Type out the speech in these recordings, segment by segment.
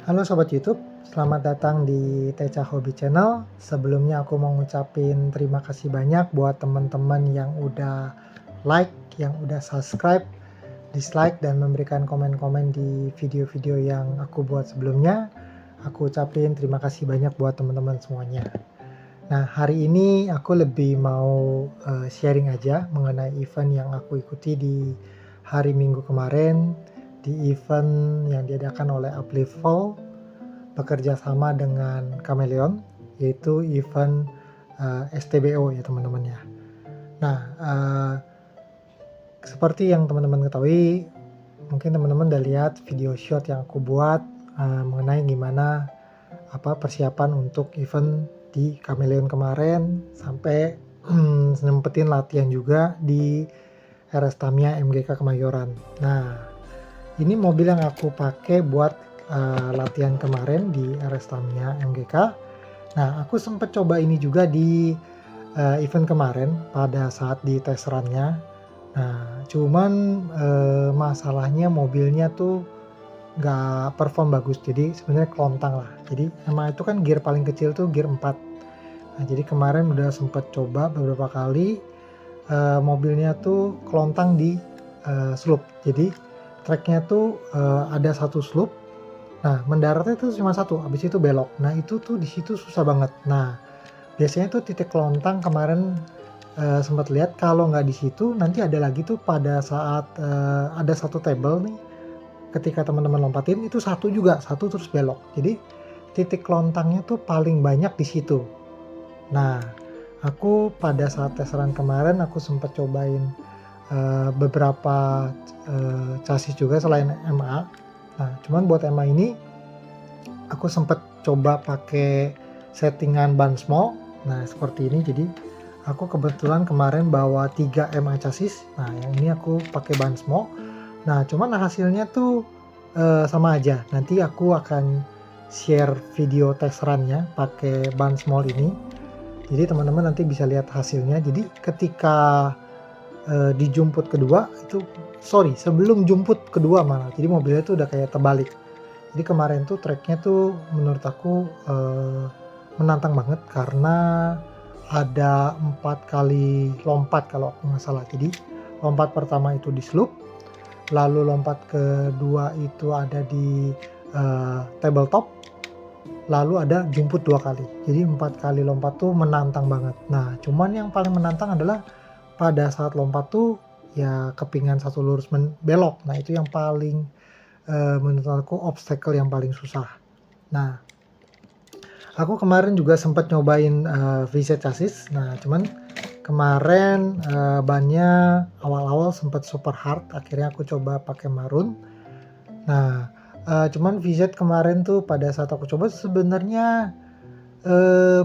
Halo Sobat YouTube, selamat datang di Teca Hobi Channel. Sebelumnya aku mau ngucapin terima kasih banyak buat teman-teman yang udah like, yang udah subscribe, dislike, dan memberikan komen-komen di video-video yang aku buat sebelumnya. Aku ucapin terima kasih banyak buat teman-teman semuanya. Nah, hari ini aku lebih mau sharing aja mengenai event yang aku ikuti di hari Minggu kemarin, di event yang diadakan oleh Upliftful bekerja sama dengan Chameleon, yaitu event STBO ya teman-teman ya. Nah, seperti yang teman-teman ketahui, mungkin teman-teman udah lihat video shot yang aku buat mengenai gimana persiapan untuk event di Chameleon kemarin sampai sempetin latihan juga di RS Tamiya MGK Kemayoran. Nah, ini mobil yang aku pakai buat latihan kemarin di RS Tamiya MGK. Nah, aku sempat coba ini juga di event kemarin pada saat di test run-nya. Nah, cuman masalahnya mobilnya tuh nggak perform bagus, jadi sebenarnya kelontang lah. Jadi emang itu kan gear paling kecil tuh gear 4. Nah, jadi kemarin udah sempat coba beberapa kali, mobilnya tuh kelontang di slope. Jadi tracknya tuh ada satu slope. Nah, mendaratnya tuh cuma satu, habis itu belok. Nah, itu tuh di situ susah banget. Nah, biasanya tuh titik kelontang kemarin sempat lihat kalau nggak di situ nanti ada lagi tuh pada saat ada satu table nih, ketika teman-teman lompatin itu satu juga, satu terus belok. Jadi titik kelontangnya tuh paling banyak di situ. Nah, aku pada saat tes run kemarin aku sempat cobain beberapa chassis juga selain MA. Nah, cuman buat MA ini aku sempat coba pakai settingan ban small. Nah, seperti ini. Jadi aku kebetulan kemarin bawa 3 MA chassis. Nah, yang ini aku pakai ban small. Nah, cuman hasilnya tuh sama aja. Nanti aku akan share video test run-nya pakai ban small ini. Jadi teman-teman nanti bisa lihat hasilnya. Jadi ketika di jumput kedua itu, sebelum jumput kedua malah. Jadi mobilnya tuh udah kayak terbalik. Jadi kemarin tuh tracknya tuh menurut aku menantang banget karena ada 4 kali lompat kalau aku nggak salah. Jadi lompat pertama itu di slope, lalu lompat kedua itu ada di tabletop, lalu ada jumput 2 kali. Jadi 4 kali lompat tuh menantang banget. Nah, cuman yang paling menantang adalah pada saat lompat tuh ya kepingan satu lurus belok. Nah, itu yang paling menurut aku obstacle yang paling susah. Nah, aku kemarin juga sempat nyobain VZ chassis. Nah, cuman kemarin bannya awal-awal sempat super hard. Akhirnya aku coba pakai marun. Nah, cuman VZ kemarin tuh pada saat aku coba sebenarnya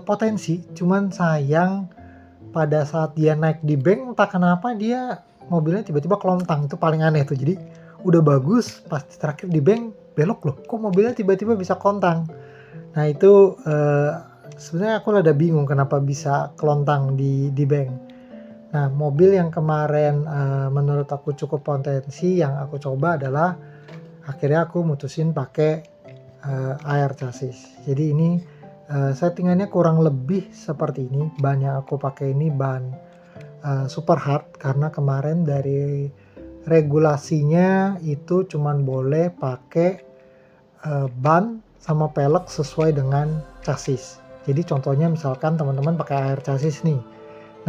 potensi. Cuman sayang pada saat dia naik di bank entah kenapa dia mobilnya tiba-tiba kelontang. Itu paling aneh tuh. Jadi udah bagus pas terakhir di bank belok loh. Kok mobilnya tiba-tiba bisa kelontang? Nah, itu sebenarnya aku rada bingung kenapa bisa kelontang di bank. Nah, mobil yang kemarin menurut aku cukup potensi yang aku coba adalah akhirnya aku mutusin pakai AR chassis. Jadi ini settingannya kurang lebih seperti ini. Ban yang aku pakai ini ban super hard karena kemarin dari regulasinya itu cuman boleh pakai ban sama pelek sesuai dengan chassis. Jadi contohnya misalkan teman-teman pakai air chassis nih.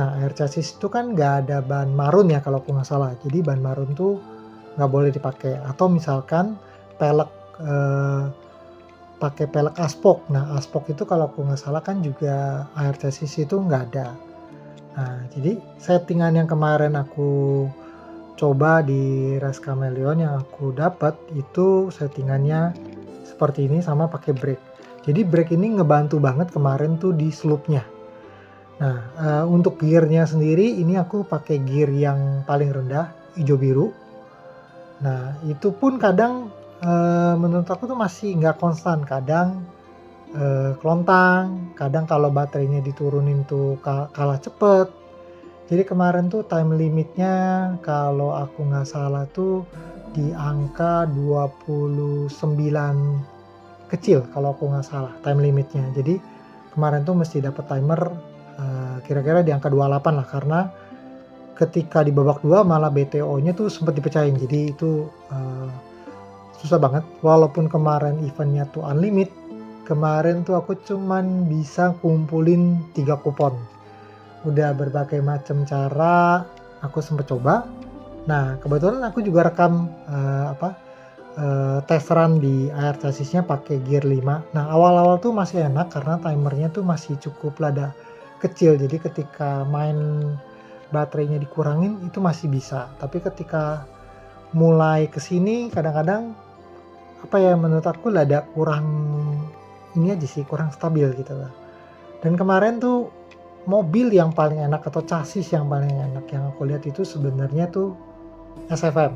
Nah, air chassis itu kan nggak ada ban marun ya kalau aku nggak salah. Jadi ban marun tuh nggak boleh dipakai. Atau misalkan pelek pakai pelek aspok. Nah, aspok itu kalau aku nggak salah kan juga air chassis itu nggak ada. Nah, jadi settingan yang kemarin aku coba di Race Chameleon yang aku dapat itu settingannya seperti ini sama pakai brake. Jadi brake ini ngebantu banget kemarin tuh di slope-nya. Nah, untuk gearnya sendiri ini aku pakai gear yang paling rendah, hijau biru. Nah, itu pun kadang menurut aku tuh masih nggak konstan. Kadang kelontang, kadang kalau baterainya diturunin tuh kalah cepet. Jadi kemarin tuh time limitnya kalau aku nggak salah tuh di angka 29 kecil kalau aku nggak salah time limitnya. Jadi kemarin tuh mesti dapat timer kira-kira di angka 28 lah, karena ketika di babak 2 malah BTO-nya tuh sempat dipecahin. Jadi itu susah banget. Walaupun kemarin eventnya tuh unlimited, kemarin tuh aku cuman bisa kumpulin 3 kupon. Udah berbagai macam cara aku sempet coba. Nah kebetulan aku juga rekam test run di air chassisnya pakai gear 5. Nah awal-awal tuh masih enak karena timernya tuh masih cukup rada kecil, jadi ketika main baterainya dikurangin itu masih bisa. Tapi ketika mulai kesini kadang-kadang menurut aku rada kurang ini aja sih, kurang stabil gitu lah. Dan kemarin tuh mobil yang paling enak atau chassis yang paling enak yang aku lihat itu sebenarnya tuh SFM.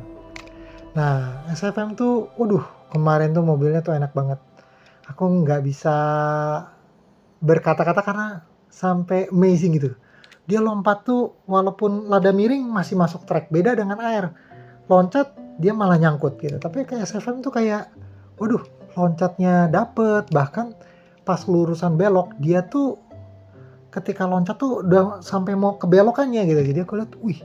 Nah SFM tuh kemarin tuh mobilnya tuh enak banget. Aku nggak bisa berkata-kata karena sampai amazing gitu. Dia lompat tuh walaupun lada miring masih masuk track, beda dengan air. Loncat dia malah nyangkut gitu. Tapi kayak SFM tuh kayak loncatnya dapet, bahkan pas lurusan belok dia tuh ketika loncat tuh udah sampai mau ke belokannya gitu. Jadi aku lihat, wih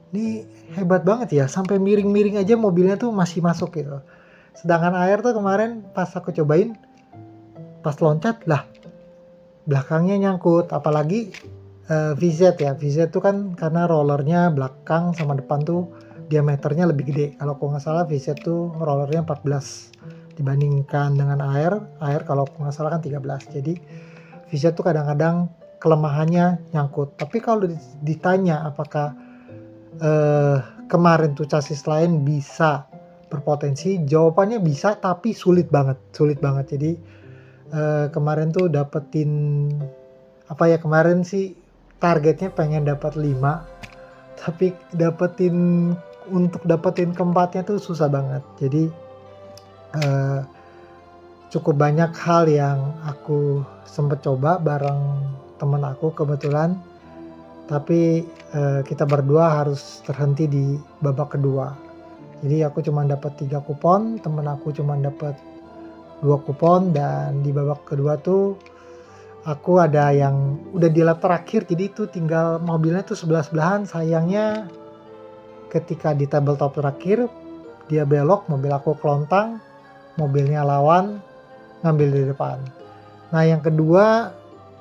ini hebat banget ya, sampai miring-miring aja mobilnya tuh masih masuk gitu. Sedangkan air tuh kemarin pas aku cobain, pas loncat lah belakangnya nyangkut. Apalagi VZ ya, VZ tuh kan karena rollernya belakang sama depan tuh diameternya lebih gede. Kalau aku nggak salah VZ tuh rollernya 14 dibandingkan dengan air kalau aku nggak salah kan 13. Jadi VZ tuh kadang-kadang kelemahannya nyangkut. Tapi kalau ditanya apakah kemarin tuh chassis lain bisa berpotensi, jawabannya bisa tapi sulit banget. Jadi kemarin tuh dapetin kemarin sih targetnya pengen dapat 5, tapi untuk dapetin keempatnya tuh susah banget. Jadi cukup banyak hal yang aku sempet coba bareng temen aku kebetulan, tapi kita berdua harus terhenti di babak kedua. Jadi aku cuma dapat 3 kupon, temen aku cuma dapat 2 kupon, dan di babak kedua tuh aku ada yang udah di lap terakhir, jadi itu tinggal mobilnya tuh sebelah-sebelahan. Sayangnya ketika di tabletop terakhir dia belok, mobil aku kelontang, mobilnya lawan ngambil di depan. Nah yang kedua,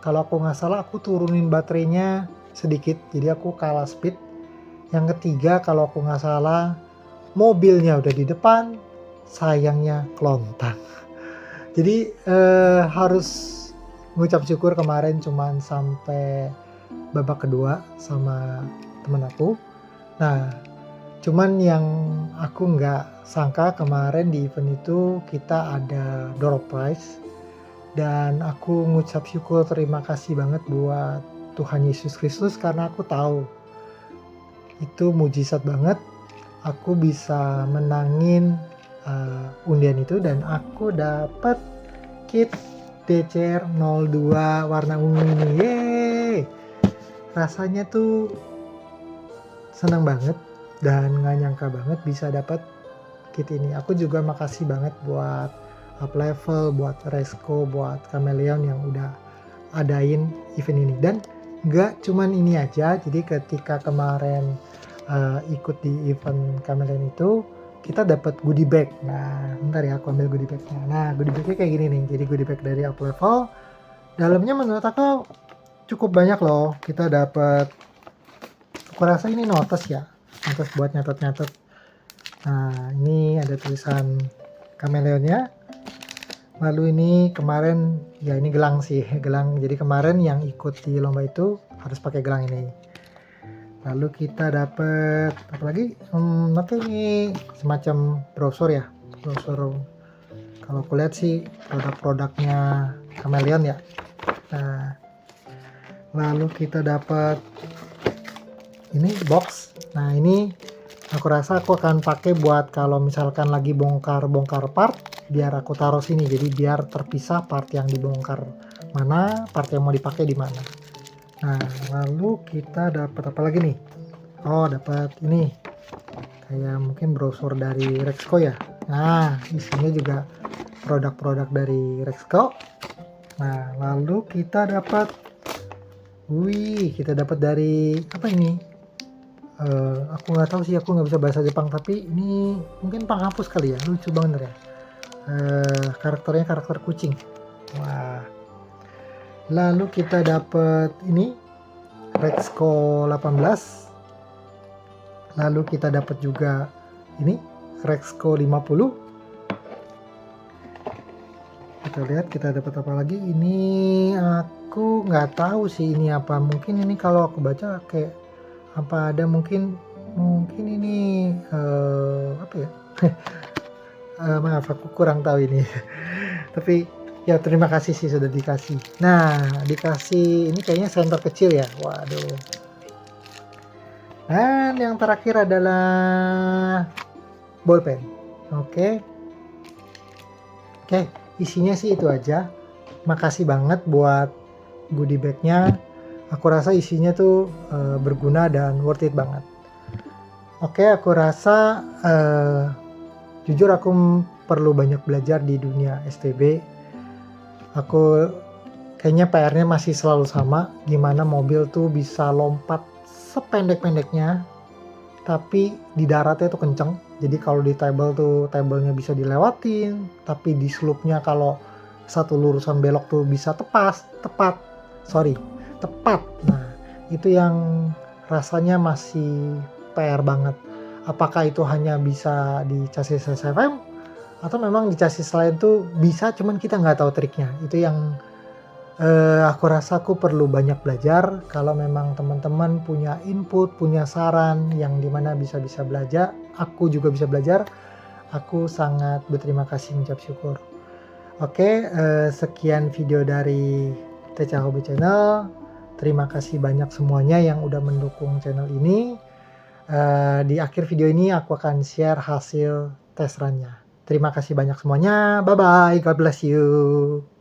kalau aku nggak salah aku turunin baterainya sedikit, jadi aku kalah speed. Yang ketiga kalau aku nggak salah mobilnya udah di depan, sayangnya kelontang. Jadi harus ngucap syukur kemarin cuman sampai babak kedua sama temen aku. Nah cuman yang aku nggak sangka kemarin di event itu kita ada door prize, dan aku ngucap syukur terima kasih banget buat Tuhan Yesus Kristus karena aku tahu itu mujizat banget aku bisa menangin undian itu, dan aku dapat kit DCR 02 warna ungu ini. Yeay, rasanya tuh senang banget dan nggak nyangka banget bisa dapat kit ini. Aku juga makasih banget buat Up Level, buat Resco, buat Chameleon yang udah adain event ini. Dan nggak cuman ini aja, jadi ketika kemarin ikut di event Chameleon itu kita dapat goodie bag. Nah bentar ya aku ambil goodie bagnya. Nah goodie bagnya kayak gini nih, jadi goodie bag dari Up Level. Dalamnya menurut aku cukup banyak loh. Kita dapat, aku rasa ini notes ya, notes buat nyatet-nyatet. Nah ini ada tulisan Chameleonnya. Lalu ini kemarin ya ini gelang sih, gelang. Jadi kemarin yang ikut di lomba itu harus pakai gelang ini. Lalu kita dapat apa lagi? Oke, ini semacam brosur ya, brosur. Kalau aku lihat sih produk-produknya Chameleon ya. Nah, lalu kita dapat ini box. Nah ini aku rasa aku akan pakai buat kalau misalkan lagi bongkar part, biar aku taruh sini. Jadi biar terpisah part yang dibongkar mana, part yang mau dipakai di mana. Nah lalu kita dapat apa lagi nih? Oh dapat ini kayak mungkin brosur dari Resco ya, Nah, isinya juga produk-produk dari Rexco. Nah, lalu kita dapat, kita dapat dari apa ini? Aku nggak tahu sih, aku nggak bisa bahasa Jepang, tapi ini mungkin penghapus kali ya, lucu banget ya. Karakternya karakter kucing. Wah. Lalu kita dapat ini Rexco 18. Lalu kita dapat juga ini Rexco 50. Kita lihat kita dapat apa lagi. Ini aku nggak tahu sih ini apa. Mungkin ini kalau aku baca kayak apa ada mungkin ini apa ya? Maaf aku kurang tahu ini. Tapi ya terima kasih sih sudah dikasih. Nah, dikasih ini kayaknya senter kecil ya. Waduh. Dan yang terakhir adalah bolpen. Oke, isinya sih itu aja. Makasih banget buat goodie bagnya. Aku rasa isinya tuh berguna dan worth it banget. Oke, aku rasa jujur aku perlu banyak belajar di dunia STB. Aku kayaknya PR-nya masih selalu sama, gimana mobil tuh bisa lompat sependek-pendeknya, tapi di daratnya tuh kenceng. Jadi kalau di table tuh tablenya bisa dilewatin, tapi di slope-nya kalau satu lurusan belok tuh bisa tepat. Nah, itu yang rasanya masih PR banget. Apakah itu hanya bisa di chassis SFM atau memang di chassis lain tuh bisa, cuman kita nggak tahu triknya. Itu yang aku rasa aku perlu banyak belajar. Kalau memang teman-teman punya input, punya saran yang dimana bisa belajar, aku juga bisa belajar. Aku sangat berterima kasih, mengucap syukur. Oke, sekian video dari TCA Hobby Channel. Terima kasih banyak semuanya yang udah mendukung channel ini. Di akhir video ini aku akan share hasil tes run-nya. Terima kasih banyak semuanya. Bye bye. God bless you.